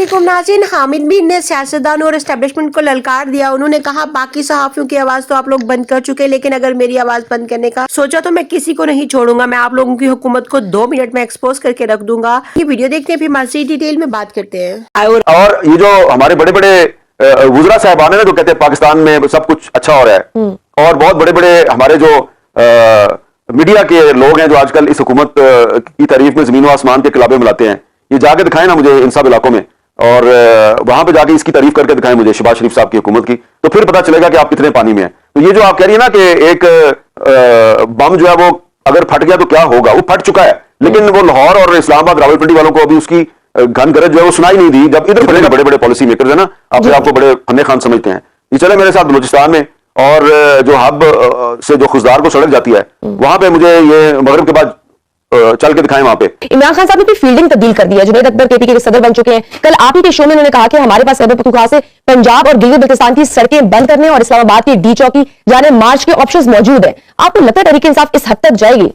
अस्सलामुअलैकुम नाज़रीन। हामिद बिन ने सियासतदानों और एस्टेब्लिशमेंट को ललकार दिया। उन्होंने कहा बाकी सहाफियों की आवाज तो आप लोग बंद कर चुके, लेकिन अगर मेरी आवाज बंद करने का सोचा तो मैं किसी को नहीं छोड़ूंगा। मैं आप लोगों की हुकूमत को 2 मिनट में एक्सपोज करके रख दूंगा। ये वीडियो देखते हैं, फिर मज़ीद डिटेल में बात करते हैं। और ये जो हमारे बड़े बड़े वुज़रा साहबान है ना, जो कहते हैं पाकिस्तान में सब कुछ अच्छा हो रहा है, और बहुत बड़े बड़े हमारे जो मीडिया के लोग हैं जो आजकल इस हुकूमत की तारीफ में जमीन व आसमान के किलाबे मिलाते हैं, ये जाके दिखाएं ना मुझे इन सब इलाकों में, और वहां पे जाके इसकी तारीफ करके दिखाएं मुझे शहबाज शरीफ साहब की हुकूमत की, तो फिर पता चलेगा कि आप कितने पानी में हैं। तो ये जो आप कह रही है ना कि एक बम जो है वो अगर फट गया तो क्या होगा, वो फट चुका है, लेकिन वो लाहौर और इस्लामाबाद रावलपिंडी वालों को अभी उसकी घन गरज जो है वो सुनाई नहीं दी। जब इधर बड़े बड़े पॉलिसी मेकर्स है ना, आपको बड़े फन्ने खान समझते हैं, ये चले मेरे साथ बलूचिस्तान में, और जो हब से जो खुशदार को सड़क जाती है वहां पे मुझे ये मगरिब के बाद चल के दिखाएं वहां पे। इमरान खान साहब ने फील्डिंग तब्दील कर दिया। जुनैद अकबर केपी के सदर बन चुके हैं। कल आप ही के शो में उन्होंने कहा कि हमारे पास खैबर पख्तूनख्वा से पंजाब और गिलगित बल्तिस्तान की सड़कें बंद करने और इस्लामाबाद की डी चौकी जाने मार्च के ऑप्शंस मौजूद हैं। आपको लगता है तहरीक इंसाफ इस हद तक जाएगी?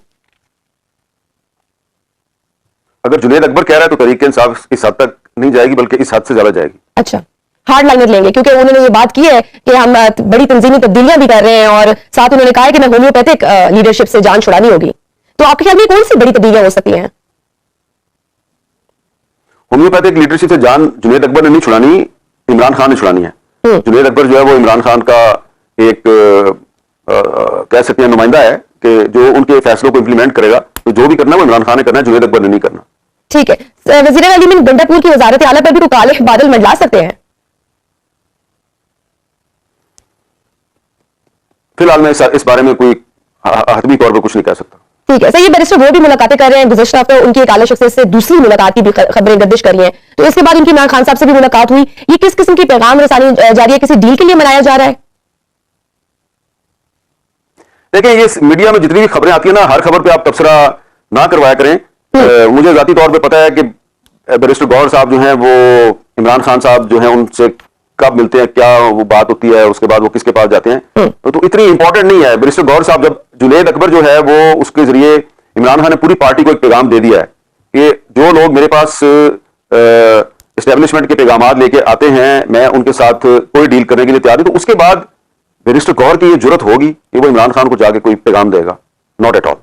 अगर जुनैद अकबर कह रहा है तो तहरीक इंसाफ इस हद तक नहीं जाएगी, बल्कि इस हद से ज्यादा जाएगी। अच्छा, हार्ड लाइनर लेंगे, क्योंकि उन्होंने ये बात की है कि हम बड़ी तंजीमी तब्दीलियां भी कर रहे हैं, और साथ उन्होंने कहा है कि मैं होम्योपैथिक लीडरशिप से जान छुड़ानी होगी। तो आपके ख्याल में कौन सी बड़ी तब्दीलियां हो सकती हैं? होम्योपैथिक लीडरशिप से जान जुनैद अकबर ने नहीं छुड़ानी, इमरान खान ने छुड़ानी है। जुनैद अकबर जो है वो इमरान खान का एक कह सकते हैं नुमाइंदा है, कि जो उनके फैसलों को इंप्लीमेंट करेगा, तो जो भी करना है वो इमरान खान ने करना है, जुनैद अकबर ने नहीं करना। ठीक है, वज़ीर अली बिन गंडापुर की वजारत आला पर भी तो काले बादल मंडला सकते हैं। फिलहाल मैं इस बारे में कोई हतमी तौर पर कुछ नहीं कह सकता। ठीक है सर, ये बैरिस्टर वो भी मुलाकातें कर रहे हैं। गुज़श्ता हफ्ते उनकी एक आला शख्सियत से दूसरी मुलाकात की भी खबरें गर्दिश कर रही हैं, तो इसके बाद उनकी इमरान खान साहब से भी मुलाकात हुई। ये किस किस्म की पैगाम रसानी जारी है? किसी डील के लिए मनाया जा रहा है? देखिए, ये मीडिया में जितनी भी खबरें आती है ना, हर खबर पे आप तबसरा ना करवाया करें। मुझे जाती तौर पे पता है कि बैरिस्टर गौहर साहब जो हैं वो इमरान खान साहब जो हैं उनसे कब मिलते हैं, क्या वो बात होती है, उसके बाद वो किसके पास जाते हैं, तो इतनी इंपॉर्टेंट नहीं है। बैरिस्टर गौहर साहब, जब जुनैद अकबर जो है वो उसके जरिए इमरान खान ने पूरी पार्टी को एक पैगाम दे दिया है कि जो लोग मेरे पास एस्टेब्लिशमेंट के पैगाम लेके आते हैं, मैं उनके साथ कोई डील करने के लिए तैयार हूं। तो उसके बाद बैरिस्टर गौहर की ये जरूरत होगी कि वो इमरान खान को जाके कोई पैगाम देगा? Not at all.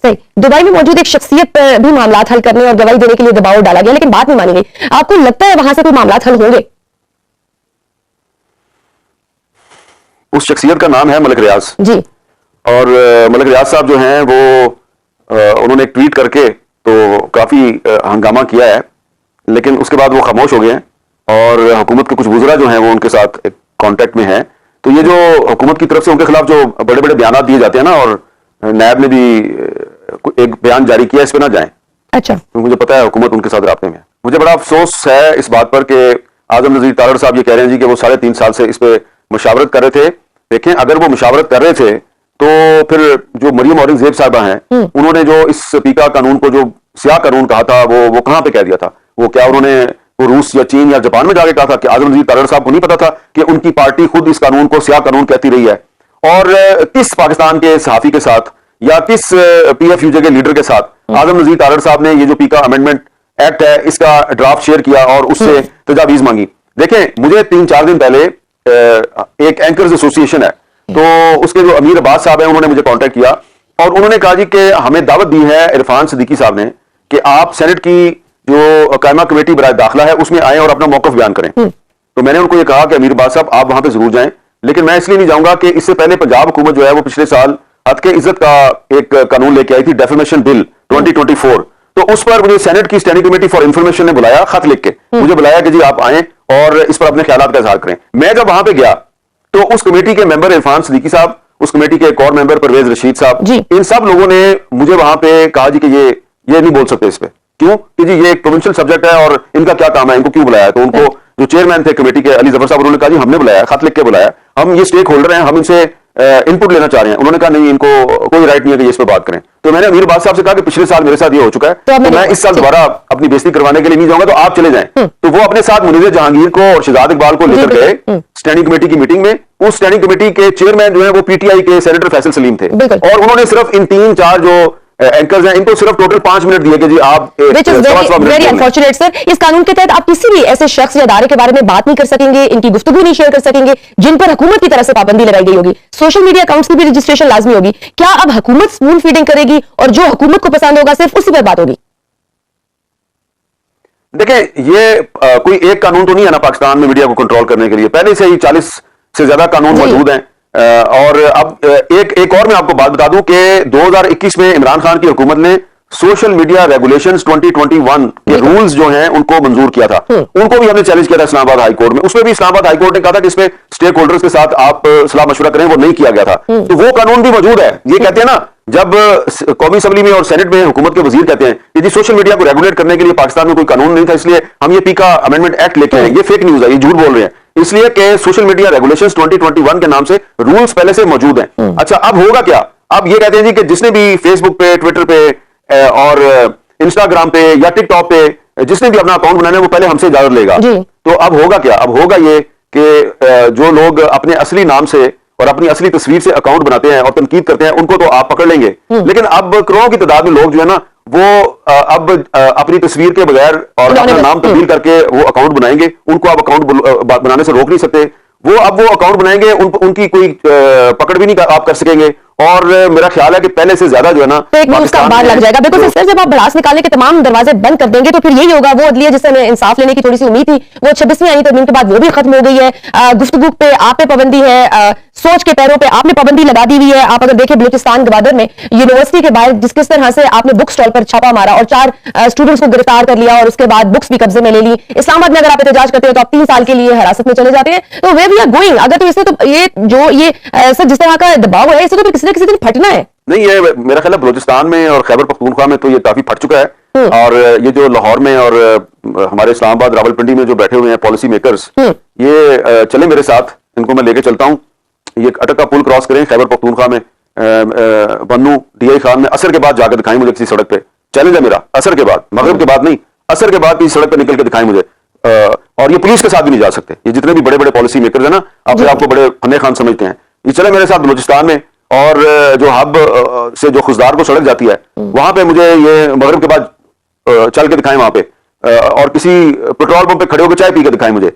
सही, दुबई में मौजूद एक शख्सियत पर भी मामला हल करने और गवाही देने के लिए दबाव डाला गया, लेकिन बात नहीं मानी गई। आपको लगता है वहां से कोई मामला हल होंगे? उस शख्सियत का नाम है मलिक रियाज जी, और मलिक रियाज साहब जो हैं वो उन्होंने एक ट्वीट करके तो काफी हंगामा किया है, लेकिन उसके बाद वो खामोश हो गए हैं, और हुकूमत के कुछ वुज़रा जो हैं वो उनके साथ कांटेक्ट में हैं। तो ये जो हुकूमत की तरफ से उनके खिलाफ जो बड़े बड़े बयान दिए जाते हैं ना, और नायब ने भी एक बयान जारी किया, इस पे ना जाएं। अच्छा, तो मुझे पता है हुकूमत उनके साथ राब्ते में है। मुझे बड़ा अफसोस है इस बात पर कि आजम नज़ीर तारड़ साहब ये कह रहे हैं जी कि वो 3.5 साल से इस पे मुशावरत कर रहे थे। देखें, अगर वो मुशावरत कर रहे थे तो फिर जो मरियम औरंगजेब साहबा हैं, उन्होंने जो इस पीका कानून को जो स्याह कानून कहा था, वो कहां पे कह दिया था? वो क्या उन्होंने वो रूस या चीन या जापान में जाके कहा था? कि आजम नज़ीर तारड़ साहब को नहीं पता था कि उनकी पार्टी खुद इस कानून को स्याह कानून कहती रही है? और किस पाकिस्तान के सहाफी के साथ या किस PFUJ के लीडर के साथ आजम नज़ीर तारड़ साहब ने ये जो पीका अमेंडमेंट एक्ट है इसका ड्राफ्ट शेयर किया और उससे तजावीज मांगी? देखें, मुझे 3-4 दिन पहले एक एंकर्स एसोसिएशन है, तो उसके जो अमीर अब्बास साहब हैं उन्होंने मुझे कांटेक्ट किया और उन्होंने कहा जी कि हमें दावत दी है इरफान सिद्दीकी साहब ने कि आप सेनेट की जो कायमा कमेटी बराए दाखिला है उसमें आए और अपना मौकफ बयान करें। तो मैंने उनको ये कहा कि अमीर अब्बास साहब आप वहां पे जरूर जाएं, लेकिन मैं इसलिए नहीं जाऊंगा कि इससे पहले पंजाब हुकूमत जो है वो पिछले साल हद के इज्जत का एक कानून लेके आई थी, डेफेमेशन बिल 2024। तो उस पर मुझे सेनेट की स्टैंडिंग कमेटी फॉर इंफॉर्मेशन ने बुलाया, खत लिख के मुझे बुलाया कि जी आप आए और इस पर अपने ख्यालात का इजहार करें। मैं जब वहां पे गया तो उस कमेटी के मेंबर इरफान सिद्दीकी साहब, उस कमेटी के एक और मेंबर परवेज रशीद साहब, इन सब लोगों ने मुझे वहां पे कहा जी कि ये नहीं बोल सकते इस पे। क्यों? कि जी ये एक प्रोविंशियल सब्जेक्ट है और इनका क्या काम है, इनको क्यों बुलाया? तो उनको जो चेयरमैन थे कमेटी के अली जफर साहब, उन्होंने कहा जी हमने बुलाया, खत लिख के बुलाया, हम ये स्टेक होल्डर हैं, हम इनसे इनपुट लेना चाह रहे हैं। उन्होंने कहा नहीं, इनको कोई राइट नहीं है कि इस पर बात करें। तो मैंने अमीर अब्बास साहब से कहा कि पिछले साल मेरे साथ ये हो चुका है, तो मैं इस साल दोबारा अपनी बेइज्जती करवाने के लिए नहीं जाऊंगा, तो आप चले जाएं। तो वो अपने साथ मुनीर जहांगीर को और शहजाद इकबाल को लेकर गए स्टैंडिंग कमेटी की मीटिंग में। उस स्टैंडिंग कमेटी के चेयरमैन जो है वो PTI के सेनेटर फैसल सलीम थे, और उन्होंने सिर्फ इन 3-4 जो एंकर्स हैं, इनको सिर्फ टोटल 5 मिनट दिए कि जी आप Which is सवा मिनट very बोलें। unfortunate, sir. इस कानून के तहत आप किसी भी ऐसे शख्स या इदारे के बारे में बात नहीं कर सकेंगे, इनकी गुफ्तगू नहीं शेयर कर सकेंगे जिन पर हुकूमत की तरफ से पाबंदी लगाई गई होगी। सोशल मीडिया अकाउंट्स की भी रजिस्ट्रेशन लाजमी होगी। क्या अब हुकूमत स्पून फीडिंग करेगी और जो हुकूमत को पसंद होगा सिर्फ उसी पर बात होगी? देखें, ये कोई एक कानून तो नहीं है ना पाकिस्तान में मीडिया को कंट्रोल करने के लिए, पहले से ही 40 से ज्यादा कानून जी। मौजूद हैं। और अब एक और मैं आपको बात बता दूं कि 2021 में इमरान खान की हुकूमत ने सोशल मीडिया रेगुलेशंस 2021 के रूल्स जो हैं उनको मंजूर किया था। उनको भी हमने चैलेंज किया था इस्लामाबाद हाई कोर्ट में। उसमें भी इस्लामाबाद हाई कोर्ट ने कहा था कि इसमें स्टेक होल्डर्स के साथ आप सलाह मशवरा करें, वो नहीं किया गया था। तो वो कानून भी मौजूद है। ये कहते हैं ना, जब कौमी असम्बली में और सेनेट में हुकूमत के वजीर कहते हैं कि जी सोशल मीडिया को रेगुलेट करने के लिए पाकिस्तान में कोई कानून नहीं था, इसलिए हम ये पीका अमेंडमेंट एक्ट लेके आए, ये फेक न्यूज है, ये झूठ बोल रहे हैं। इसलिए कि सोशल मीडिया रेगुलेशंस 2021 के नाम से रूल्स पहले से मौजूद हैं। अच्छा, अब होगा क्या? अब ये कहते हैं जी कि जिसने भी फेसबुक पे, ट्विटर पे और इंस्टाग्राम पे या टिकटॉक पे जिसने भी अपना अकाउंट बनाना है वो पहले हमसे इजाजत लेगा। तो अब होगा क्या? अब होगा ये कि जो लोग अपने असली नाम से और अपनी असली तस्वीर से अकाउंट बनाते हैं और तनकीद करते हैं, उनको तो आप पकड़ लेंगे, लेकिन अब करोड़ों की तादाद में लोग जो है ना, वो अब अपनी तस्वीर के बगैर और अपना नाम तब्दील करके वो अकाउंट बनाएंगे। उनको आप अकाउंट बनाने से रोक नहीं सकते। वो अब वो अकाउंट बनाएंगे, उनकी कोई पकड़ भी नहीं आप कर सकेंगे। और मेरा ख्याल है कि पहले से ज्यादा जो है ना फेक न्यूज का बार लग जाएगा। बिल्कुल सर, जब आप भड़ास निकालने के तमाम दरवाजे बंद कर देंगे तो फिर यही होगा। वो अदलिया जिससे हमें इंसाफ लेने की थोड़ी सी उम्मीद थी, वो 26वीं आईनी तरमीम के बाद वो भी खत्म हो गई है। गुफ्तगू पे आप पे पाबंदी है, सोच के पैरों पे आपने पाबंदी लगा दी हुई है। आप अगर देखें बलूचिस्तान गवादर में यूनिवर्सिटी के बाहर जिस तरह से आपने बुक स्टॉल पर छापा मारा और 4 स्टूडेंट्स को गिरफ्तार कर लिया और उसके बाद बुक्स भी कब्जे में ले ली। इस्लामाबाद में अगर आप एहतजाज करते हो तो आप 3 साल के लिए हिरासत में चले जाते हैं। तो वे वी आर गोइंग। अगर तो इससे तो ये सर जिस तरह का दबाव है, इससे तो किसी न किसी दिन फटना है। नहीं, ये मेरा ख्याल है बलूचिस्तान में और खैबर पख्तूनख्वा में तो ये काफी फट चुका है। और ये जो लाहौर में और हमारे इस्लामाबाद रावलपिंडी में जो बैठे हुए हैं पॉलिसी मेकर्स, ये चले मेरे साथ, इनको मैं लेके चलता हूँ। ये अटक का पुल क्रॉस करें खैबर पख्तूनख्वा में, बन्नू DI खान में, असर के बाद जाकर दिखाएं मुझे किसी सड़क पे। चैलेंज है मेरा, असर के बाद, मगरिब के बाद नहीं, असर के बाद किसी सड़क पे निकल के दिखाएं मुझे। और ये पुलिस के साथ भी नहीं जा सकते। ये जितने भी बड़े बड़े पॉलिसी मेकर्स है ना, अपने आपको बड़े फन्ने खान समझते हैं, ये चले मेरे साथ बलूचिस्तान में। और जो हब से जो खुजदार को सड़क जाती है, वहां पे मुझे ये मगरिब के बाद चल के दिखाएं वहां पे, और किसी पेट्रोल पंप पे खड़े होकर चाय पी के दिखाएं मुझे।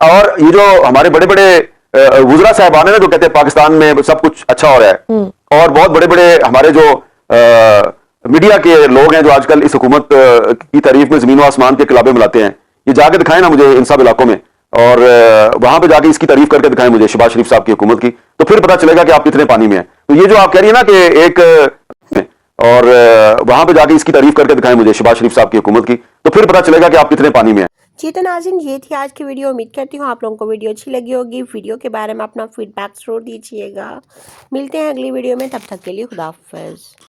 और ये जो हमारे बड़े बड़े वुज़रा साहबान है ना, जो कहते हैं पाकिस्तान में सब कुछ अच्छा हो रहा है, और बहुत बड़े बड़े हमारे जो मीडिया के लोग हैं जो आजकल इस हुकूमत की तारीफ में जमीन व आसमान के किलाबे मिलाते हैं, ये जाके दिखाएं ना मुझे इन सब इलाकों में, और वहां पे जाके इसकी तारीफ करके दिखाएं मुझे शहबाज शरीफ साहब की हुकूमत की। तो फिर पता चलेगा कि आप कितने पानी में हैं। तो ये जो आप कह रही है ना कि एक और वहां पे जाके इसकी तारीफ करके दिखाएं मुझे शहबाज शरीफ साहब की हुकूमत की, तो फिर पता चलेगा कि आप कितने पानी में हैं। जी तो नाज़रीन, ये थी आज की वीडियो। उम्मीद करती हूँ आप लोगों को वीडियो अच्छी लगी होगी। वीडियो के बारे में अपना फीडबैक जरूर दीजिएगा। मिलते हैं अगली वीडियो में, तब तक के लिए खुदा हाफिज़।